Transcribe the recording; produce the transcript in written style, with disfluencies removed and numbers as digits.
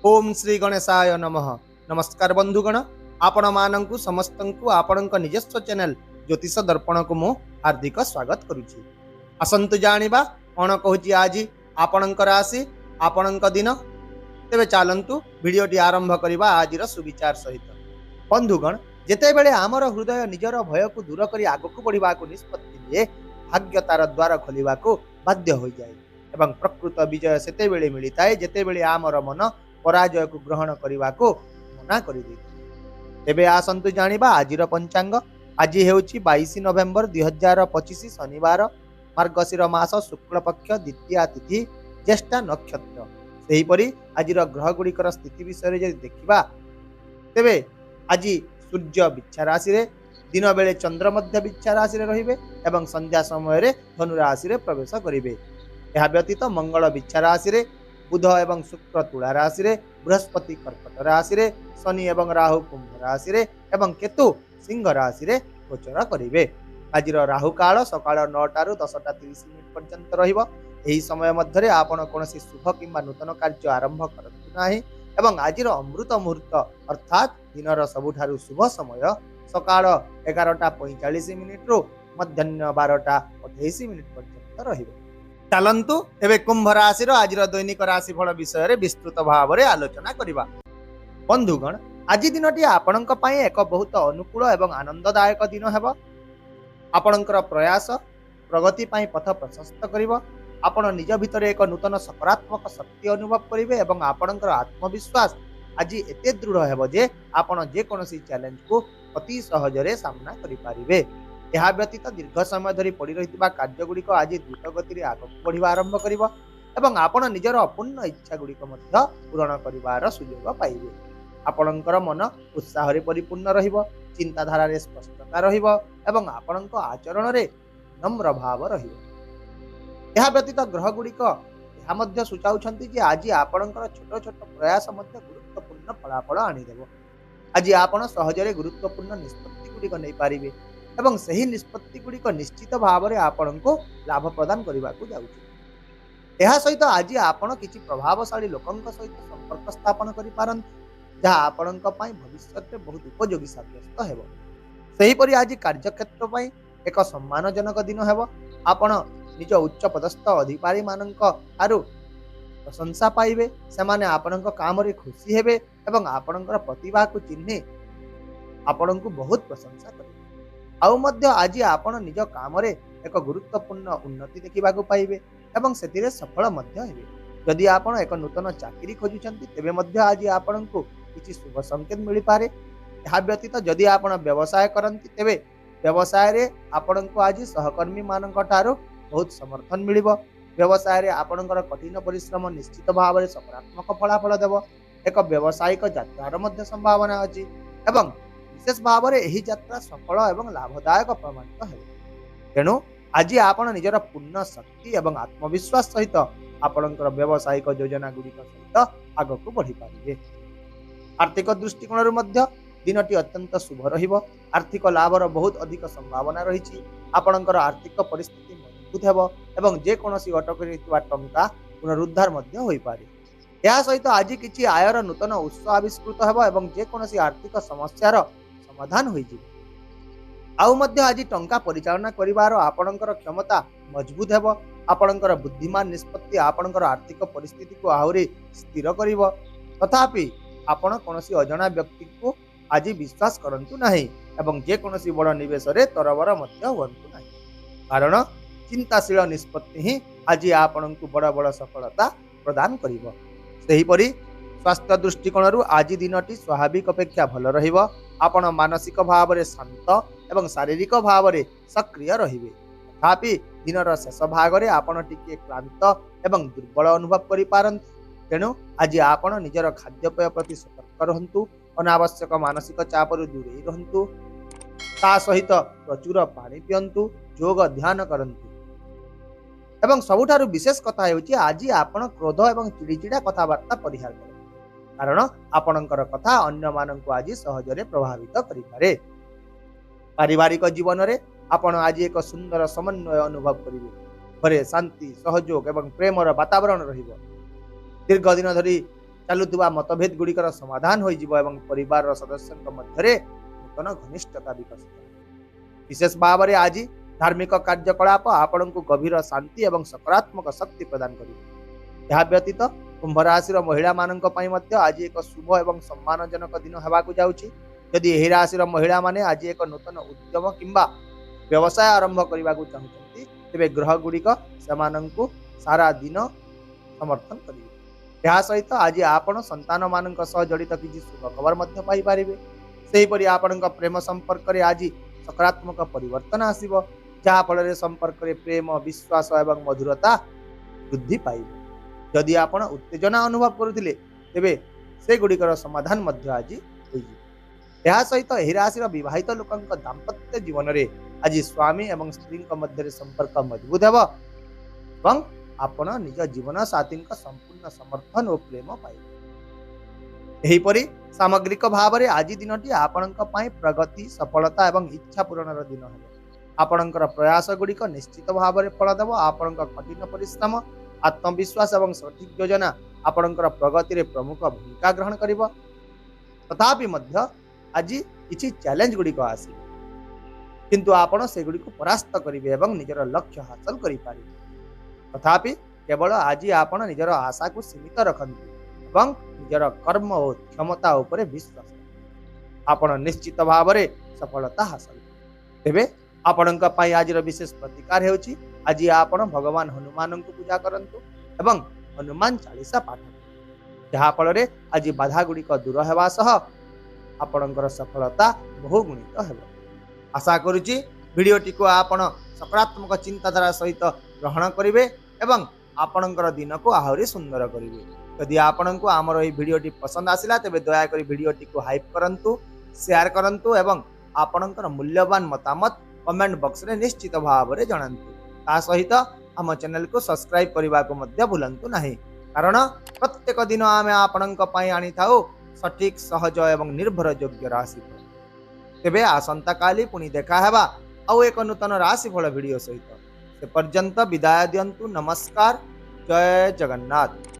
ओम श्री गणेशाय नमः। नमस्कार बंधुगण, आपण मानंकु समस्तंकु आपणक निजस्व चैनल ज्योतिष दर्पण को मु हार्दिक स्वागत करुछि। आसंतु जानिबा कोन कहूछि आज आपणक राशि आपणक दिन। तेबे चालंतु वीडियोटी आरंभ करिबा आजिर सुविचार सहित। बंधुगण, जेतेबेले आमर हृदय निजर भय को दूर करी आगकु बढ़िबा को निष्पत्ति लिए भाग्य तार द्वार खोलिबा को बाध्य हो जाए एवं प्रकृत विजय सेतेबेले मिलिताए जेतेबेले आमर मन पराजय को ग्रहण करने को मना कर तेबे आसंतु जानिबा आजिर पंचांग। आज हेउछि 22 नवेम्बर 2025 शनिवार, मार्गशीर मास शुक्ल पक्ष द्वितीया तिथि ज्येष्ठा नक्षत्र। सेहीपरि आजिर ग्रह गुड़िकर स्थिति विषय जदि देखिबा तेबे आज सूर्य बिच्छा राशि रे, दिन बेले चंद्र मध्य बिच्छा राशि रे रहिबे एवं संध्या समय रे धनु राशि रे प्रवेश करिवे। यह व्यतीत मंगल बिच्छा राशि रे, बुध एवं शुक्र तुला राशि रे, बृहस्पति कर्कट राशि रे, शनि एवं राहु कुंभ राशि रे एवं केतु सिंह राशि रे गोचर करिवे। आजिर राहु काल सकाळ 9 ରୁ 10:30 पर्यंत रहिबो। एही समय मध्य आपण कोनोसी शुभ किंबा नूतन कार्य आरंभ करंतु नाही एवं आजिर अमृत मुहूर्त अर्थात दिनर सबुठारु शुभ समय सकाळ 11:45 ରୁ मध्याह्न 12:28 पर्यंत रहिबो। चलंतु एबे कुंभ राशि आज दैनिक राशिफल विषय रे विस्तृत भाव में आलोचना करिबा। बंधुगण, आज दिनटी आपणक पई एक बहुत अनुकूल एवं आनंददायक दिन हेबो। आपणकर प्रयास प्रगति पई पथ प्रशस्त करिवो। आपण निज भितर एक नूतन सकारात्मक शक्ति अनुभव करिवे एवं आपणकर आत्मविश्वास आज एते दृढ़ हेबो जे आपण जे कोनोसी चैलेंज को अति सहजरे सामना करि पारिबे। यह व्यतीत दीर्घ समय धरी पड़ी रही कार्य गुड़िक आज द्रुत गति आगक बढ़ा आरंभ करिवो एवं आपण निजर अपूर्ण इच्छा गुड़िक पूरण करिवार सुयोग पाइबे। आपणकर मन उत्साह रे परिपूर्ण रहिबो, चिंताधारा रे स्पष्टता रहिबो एवं आपणक आचरण रे नम्र भाव रहिबो। यह व्यतीत ग्रह गुड़िक यह मध्य सूचाउछंती जे आज आपणकर छोट छोट प्रयास मध्य गुरुत्वपूर्ण फलाफल आनिदेबो। आज आपण सहजरे गुरुत्वपूर्ण निष्पत्ति गुड़िक नै पारिबे एवं सही निष्पत्ति गुड़िक निश्चित भाव में आपण को लाभ प्रदान करने को जाउछि। एहा सहित आज आपण किछि प्रभावशाली लोकंक सहित संपर्क स्थापन करि पारंत जहा आपणक पई भविष्य में बहुत उपयोगी साब्यस्त हेबो। सेहीपरि आज कार्यक्षेत्र पई एक सम्मानजनक दिन हेबो। आपण निज उच्च पदस्थ अधिकारी मानक आरु प्रशंसा पाइबे। सेमाने आपणक काम रे खुशी हेबे एवं आपणकर प्रतिभा को चिन्हे आपण को बहुत प्रशंसा करिबे। आउ मध्य आज आपण निज काम रे एक गुरुत्वपूर्ण उन्नति देखा पाइबे एवं सेतिरे सफल मध्य हेबे। यदि आपण एक नूतन चाकरी खोजुचंती तेबे मध्य आज आपण को किछि शुभ संकेत मिलि पारे। यह व्यतीत जदि आपण व्यवसाय करंती तेबे व्यवसाय रे आपण को आज सहकर्मी मानक ठारो बहुत समर्थन मिलिबो। व्यवसाय रे आपणकर कठिन परिश्रम निश्चित भाव में सकारात्मक फलाफल देबो। एक व्यावसायिक यात्रार मध्य संभावना अछि एवं विशेष भाव में यही यात्रा सफल एवं लाभदायक प्रमाणित है। तेणु आज आपण निजर पूर्ण शक्ति एवं आत्मविश्वास सहित आपणकर व्यावसायिक योजना गुड़िक सहित आगक बढ़ी पारे। आर्थिक दृष्टिकोण मध्य दिनटी अत्यंत शुभ रहिबो। आर्थिक लाभर बहुत अधिक संभावना रही। आपणकर आर्थिक परिस्थिति मजबूत हेबो एवं जे कोनोसी अटकी रहितबा टंका पुनरुद्धार मध्य होई पारे। या सहित आज किछि आयर नूतन उत्स आविष्कृत हेबो एवं जे कोनोसी आर्थिक समस्यार समाधान होई जिवो। आउ मध्य आज टंका परिचालना करिवार आपणकर क्षमता मजबूत हेबो। आपणकर बुद्धिमान निष्पत्ति आपणकर आर्थिक परिस्थिति को आहुरी स्थिर करिवो। तथापि आपण कोनोसी अजणा व्यक्ति को आज विश्वास करंतु नाही एवं जे कोनोसी बड़ निवेश रे तरबर मध्य होंतु नाही, कारण चिंताशील निष्पत्ति ही आज आपणकु बड़ बड़ सफलता प्रदान करिवो। सेहीपरि स्वास्थ्य दृष्टिकोण आज दिनटी स्वाभाविक अपेक्षा भल रहिबो। आपण मानसिक भाव में शांत एवं शारीरिक भाव में सक्रिय रहिबे। तथापि दिनर शेष भाग में आपण टिके क्लांत एवं दुर्बल अनुभव करि पारंती। तेणु आज आपण निजर खाद्यपेय प्रति सतर्क रहंतु, अनावश्यक मानसिक चापरु दूरे रहंतु, ता सहित प्रचुर पानी पियंतु, योग ध्यान करंतु एवं सबुठारु विशेष कथा हेउची आज आपण क्रोध एवं चिड़चिड़ा कथबार्ता परिहार करंतु, कारण आपणकर कथा अन्य मानक आज सहजरे प्रभावित करिपारे। पारिवारिक जीवन रे आपण आज एक सुंदर समन्वय अनुभव करिवे। घरे शांति सहयोग एवं प्रेमर वातावरण रहिबो। दीर्घ दिन धरी ଚାଲୁଥିବା ମତଭେଦ ଗୁଡ଼ିକର ସମାଧାନ ହୋଇଯିବ ଏବଂ ପରିବାରର ସଦସ୍ୟଙ୍କ ମଧ୍ୟରେ ନୂତନ ଘନିଷ୍ଠତା ବିକଶିତ ହେବ। ବିଶେଷ ଭାବରେ ଆଜି ଧାର୍ମିକ କାର୍ଯ୍ୟକଳାପ ଆପଣଙ୍କୁ ଗଭୀର ଶାନ୍ତି ଏବଂ ସକାରାତ୍ମକ ଶକ୍ତି ପ୍ରଦାନ କରିବ। ଏହା ବ୍ୟତୀତ କୁମ୍ଭ ରାଶିର ମହିଳାମାନଙ୍କ ପାଇଁ ମଧ୍ୟ ଆଜି ଏକ ଶୁଭ ଏବଂ ସମ୍ମାନଜନକ ଦିନ ହେବାକୁ ଯାଉଛି। ଯଦି ଏହି ରାଶିର ମହିଳାମାନେ ଆଜି ଏକ ନୂତନ ଉଦ୍ୟମ କିମ୍ବା ବ୍ୟବସାୟ ଆରମ୍ଭ କରିବାକୁ ଚାହୁଁଛନ୍ତି, ତେବେ ଗ୍ରହ ଗୁଡ଼ିକ ସେମାନଙ୍କୁ ସାରା ଦିନ ସମର୍ଥନ କରିବେ। ଏହା ସହିତ ଆଜି ଆପଣ ସନ୍ତାନମାନଙ୍କ ସହ ଜଡ଼ିତ କିଛି ଶୁଭ ଖବର ମଧ୍ୟ ପାଇପାରିବେ। ସେହିପରି ଆପଣଙ୍କ ପ୍ରେମ ସମ୍ପର୍କରେ ଆଜି ସକାରାତ୍ମକ ପରିବର୍ତ୍ତନ ଆସିବ, ଯାହାଫଳରେ ସମ୍ପର୍କରେ ପ୍ରେମ, ବିଶ୍ୱାସ ଏବଂ ମଧୁରତା ବୃଦ୍ଧି ପାଇବ। ଯଦି ଆପଣ ଉତ୍ତେଜନା ଅନୁଭବ କରୁଥିଲେ, ତେବେ ସେଗୁଡ଼ିକର ସମାଧାନ ମଧ୍ୟ ଆଜି ହୋଇଯିବ। ଏହା ସହିତ ଏହି ରାଶିର ବିବାହିତ ଲୋକଙ୍କ ଦାମ୍ପତ୍ୟ ଜୀବନରେ ଆଜି ସ୍ୱାମୀ ଏବଂ ସ୍ତ୍ରୀଙ୍କ ମଧ୍ୟରେ ସମ୍ପର୍କ ମଜବୁତ ହେବ ଏବଂ ଆପଣ ନିଜ ଜୀବନ ସାଥୀଙ୍କ ସମ୍ପୂର୍ଣ୍ଣ ସମର୍ଥନ ଓ ପ୍ରେମ ପାଇବେ। ଏହିପରି ସାମଗ୍ରିକ ଭାବରେ ଆଜି ଦିନଟି ଆପଣଙ୍କ ପାଇଁ ପ୍ରଗତି, ସଫଳତା ଏବଂ ଇଚ୍ଛା ପୂରଣର ଦିନ ହେବ। ଆପଣଙ୍କର ପ୍ରୟାସ ଗୁଡ଼ିକ ନିଶ୍ଚିତ ଭାବରେ ଫଳ ଦେବ। ଆପଣଙ୍କ କଠିନ ପରିଶ୍ରମ, ଆତ୍ମବିଶ୍ୱାସ ଏବଂ ସଠିକ ଯୋଜନା ଆପଣଙ୍କର ପ୍ରଗତିରେ ପ୍ରମୁଖ ଭୂମିକା ଗ୍ରହଣ କରିବ। ତଥାପି ମଧ୍ୟ ଆଜି କିଛି ଚ୍ୟାଲେଞ୍ଜ ଗୁଡ଼ିକ ଆସିବ, କିନ୍ତୁ ଆପଣ ସେଗୁଡ଼ିକୁ ପରାସ୍ତ କରିବେ ଏବଂ ନିଜର ଲକ୍ଷ୍ୟ ହାସଲ କରିପାରିବେ। ତଥାପି କେବଳ ଆଜି ଆପଣ ନିଜର ଆଶାକୁ ସୀମିତ ରଖନ୍ତୁ ଏବଂ ନିଜର କର୍ମ ଓ କ୍ଷମତା ଉପରେ ବିଶ୍ୱାସ ରଖନ୍ତୁ। ଆପଣ ନିଶ୍ଚିତ ଭାବରେ ସଫଳତା ହାସଲ କରିବେ। ତେବେ ଆପଣଙ୍କ ପାଇଁ ଆଜିର ବିଶେଷ ପ୍ରତିକାର ହେଉଛି, ଆଜି ଆପଣ ଭଗବାନ ହନୁମାନଙ୍କୁ ପୂଜା କରନ୍ତୁ ଏବଂ ହନୁମାନ ଚାଳିଶା ପାଠ କରନ୍ତୁ, ଯାହାଫଳରେ ଆଜି ବାଧା ଗୁଡ଼ିକ ଦୂର ହେବା ସହ ଆପଣଙ୍କର ସଫଳତା ବହୁଗୁଣିତ ହେବ। ଆଶା କରୁଛି ଭିଡ଼ିଓଟିକୁ ଆପଣ ସକାରାତ୍ମକ ଚିନ୍ତାଧାରା ସହିତ ଗ୍ରହଣ କରିବେ ଏବଂ ଆପଣଙ୍କର ଦିନକୁ ଆହୁରି ସୁନ୍ଦର କରିବେ। ଯଦି ଆପଣଙ୍କୁ ଆମର ଏହି ଭିଡ଼ିଓଟି ପସନ୍ଦ ଆସିଲା, ତେବେ ଦୟାକରି ଭିଡ଼ିଓଟିକୁ ହାଇପ୍ କରନ୍ତୁ, ସେୟାର କରନ୍ତୁ ଏବଂ ଆପଣଙ୍କର ମୂଲ୍ୟବାନ ମତାମତ କମେଣ୍ଟ ବକ୍ସରେ ନିଶ୍ଚିତ ଭାବରେ ଜଣାନ୍ତୁ। ତା ସହିତ ଆମ ଚ୍ୟାନେଲକୁ ସବସ୍କ୍ରାଇବ୍ କରିବାକୁ ମଧ୍ୟ ଭୁଲନ୍ତୁ ନାହିଁ, କାରଣ ପ୍ରତ୍ୟେକ ଦିନ ଆମେ ଆପଣଙ୍କ ପାଇଁ ଆଣିଥାଉ ସଠିକ୍, ସହଜ ଏବଂ ନିର୍ଭରଯୋଗ୍ୟ ରାଶିଫଳ। ତେବେ ଆସନ୍ତାକାଲି ପୁଣି ଦେଖା ହେବା ଆଉ ଏକ ନୂତନ ରାଶିଫଳ ଭିଡ଼ିଓ ସହିତ। ସେ ପର୍ଯ୍ୟନ୍ତ ବିଦାୟ ଦିଅନ୍ତୁ। ନମସ୍କାର। ଜୟ ଜଗନ୍ନାଥ।